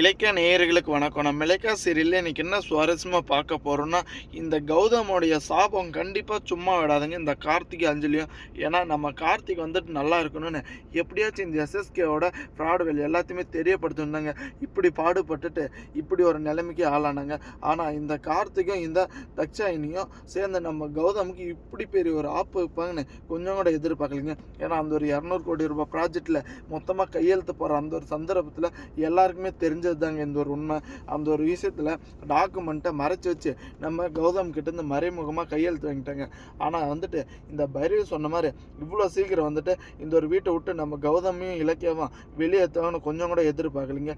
இலக்கிய நேயர்களுக்கு வணக்கம். நம்ம இலக்கிய சீரியல்ல இன்னைக்கு என்ன சுவாரஸ்யமா பார்க்க போறோம்னா, இந்த கௌதமோடைய சாபம் கண்டிப்பா சும்மா விடாதுங்க. இந்த கார்த்திக், அஞ்சலியும். ஏன்னா நம்ம கார்த்திக் வந்துட்டு நல்லா இருக்கணும்னு எப்படியாச்சும் இந்த எஸ்எஸ்கேவோட ஃப்ராட் வேலை எல்லாத்தையுமே தெரியப்படுத்தணும்தாங்க இப்படி பாடுபட்டுட்டு இப்படி ஒரு நிலைமைக்கு ஆளானாங்க. ஆனா இந்த கார்த்திக்கும் இந்த தக்ஷாயினியும் சேர்ந்து நம்ம கௌதமுக்கு இப்படி பெரிய ஒரு ஆப்பு வைப்பாங்கன்னு கொஞ்சம் கூட எதிர்பார்க்கலைங்க. ஏன்னா அந்த ஒரு 200 கோடி ரூபாய் ப்ராஜெக்ட்ல மொத்தமா கையெழுத்து போற அந்த ஒரு சந்தர்ப்பத்துல எல்லாருக்குமே தெரிஞ்ச தாங்க இந்த ஒரு உண்மை. அந்த ஒரு விஷயத்தில் டாக்குமெண்ட்டை மறைச்சி வச்சு நம்ம கௌதம் கிட்டேருந்து மறைமுகமாக கையெழுத்து வாங்கிட்டாங்க. ஆனால் வந்துட்டு இந்த பைரவி சொன்ன மாதிரி இவ்வளோ சீக்கிரம் வந்துட்டு இந்த ஒரு வீட்டை விட்டு நம்ம கௌதமையும் இலக்கியமாக வெளியேற்றவனு கொஞ்சம் கூட எதிர்பார்க்கலிங்க.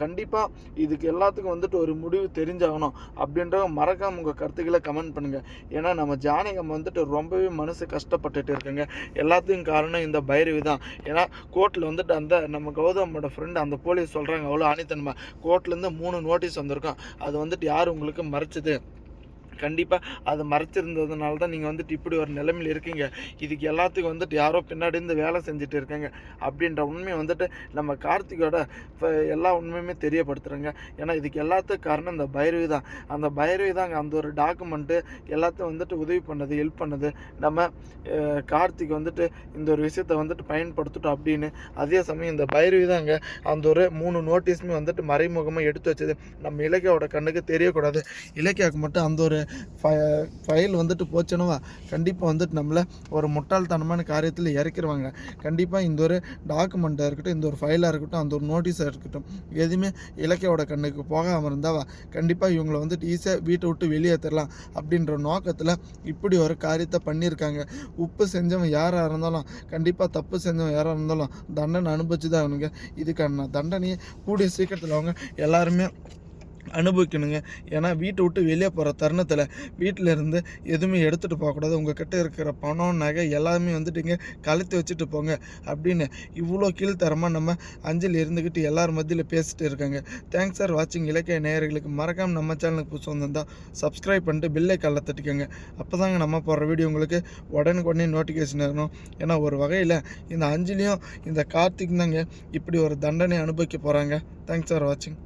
கண்டிப்பாக இதுக்கு எல்லாத்துக்கும் வந்துட்டு ஒரு முடிவு தெரிஞ்சாகணும் அப்படின்றவங்க மறக்காமல் உங்கள் கருத்துக்களை கமெண்ட் பண்ணுங்கள். ஏன்னா நம்ம ஜானகம் வந்துட்டு ரொம்பவே மனசு கஷ்டப்பட்டுட்டு இருக்குங்க. எல்லாத்துக்கும் காரணம் இந்த பைரவி தான். ஏன்னா கோர்ட்டில் வந்துட்டு அந்த நம்ம கௌதமோட ஃப்ரெண்டு அந்த போலீஸ் சொல்கிறாங்க அவ்வளோ ஆணித்தன்மை கோர்ட்லேருந்து 3 நோட்டீஸ் வந்திருக்கும். அது வந்துட்டு யார் உங்களுக்கு மறைச்சது? கண்டிப்பாக அதை மறைச்சிருந்ததுனால தான் நீங்கள் வந்துட்டு இப்படி ஒரு நிலைமையில் இருக்கீங்க. இதுக்கு எல்லாத்துக்கும் வந்துட்டு யாரோ பின்னாடி இருந்து வேலை செஞ்சுட்டு இருக்காங்க அப்படின்ற உண்மையை வந்துட்டு நம்ம கார்த்திகோட எல்லா உண்மையுமே தெரியப்படுத்துகிறாங்க. ஏன்னா இதுக்கு எல்லாத்துக்கும் காரணம் இந்த பைரவி தான். அந்த பைரவி தாங்க அந்த ஒரு டாக்குமெண்ட்டு எல்லாத்தையும் வந்துட்டு உதவி பண்ணது, ஹெல்ப் பண்ணது. நம்ம கார்த்திக் வந்துட்டு இந்த ஒரு விஷயத்தை வந்துட்டு பயன்படுத்திட்டோம் அப்படின்னு. அதே சமயம் இந்த பைரவி தாங்க அந்த ஒரு 3 நோட்டீஸுமே வந்துட்டு மறைமுகமாக எடுத்து வச்சது. நம்ம இலக்கியாவோட கண்ணுக்கு தெரியக்கூடாது. இலக்கியாவுக்கு மட்டும் அந்த ஒரு ஃபைல் வந்துட்டு போச்சுனவா கண்டிப்பாக வந்துட்டு நம்மளை ஒரு முட்டாள்தனமான காரியத்தில் இறக்கிடுவாங்க. கண்டிப்பாக இந்த ஒரு டாக்குமெண்ட்டாக இருக்கட்டும், இந்த ஒரு ஃபைலாக இருக்கட்டும், அந்த ஒரு நோட்டீஸாக இருக்கட்டும், எதுவுமே இலக்கியோட கண்ணுக்கு போகாமல் இருந்தாவா கண்டிப்பாக இவங்களை வந்துட்டு ஈஸியாக வீட்டை விட்டு வெளியேற்றலாம் அப்படின்ற நோக்கத்தில் இப்படி ஒரு காரியத்தை பண்ணியிருக்காங்க. உப்பு செஞ்சவன் யாராக இருந்தாலும், கண்டிப்பாக தப்பு செஞ்சவன் யாராக இருந்தாலும் தண்டனை அனுபவிச்சு தான் அவனுங்க. இதுக்கான தண்டனையை கூடிய சீக்கிரத்தில் அவங்க எல்லாருமே அனுபவிக்கணுங்க. ஏன்னா வீட்டை விட்டு வெளியே போகிற தருணத்தில் வீட்டில் இருந்து எதுவுமே எடுத்துகிட்டு போகக்கூடாது. உங்கள்கிட்ட இருக்கிற பணம், நகை எல்லாமே வந்துட்டுங்க கழுத்து வச்சுட்டு போங்க அப்படின்னு இவ்வளோ கீழ்த்தரமாக நம்ம அஞ்சலி இருந்துக்கிட்டு எல்லார் மத்தியில் பேசிட்டு இருக்காங்க. தேங்க்ஸ் ஃபார் வாட்சிங். இலக்கிய நேயர்களுக்கு மறக்காமல் நம்ம சேனலுக்கு புதுசு வந்திருந்தால் சப்ஸ்கிரைப் பண்ணிட்டு பில்லை கல்ல தட்டிக்கோங்க. அப்போ தாங்க நம்ம போடுற வீடியோ உங்களுக்கு உடனுக்குடனே நோட்டிஃபிகேஷன் இருக்கணும். ஏன்னா ஒரு வகையில் இந்த அஞ்சலியும் இந்த கார்த்திக் தாங்க இப்படி ஒரு தண்டனை அனுபவிக்க போகிறாங்க. தேங்க்ஸ் ஃபார் வாட்சிங்.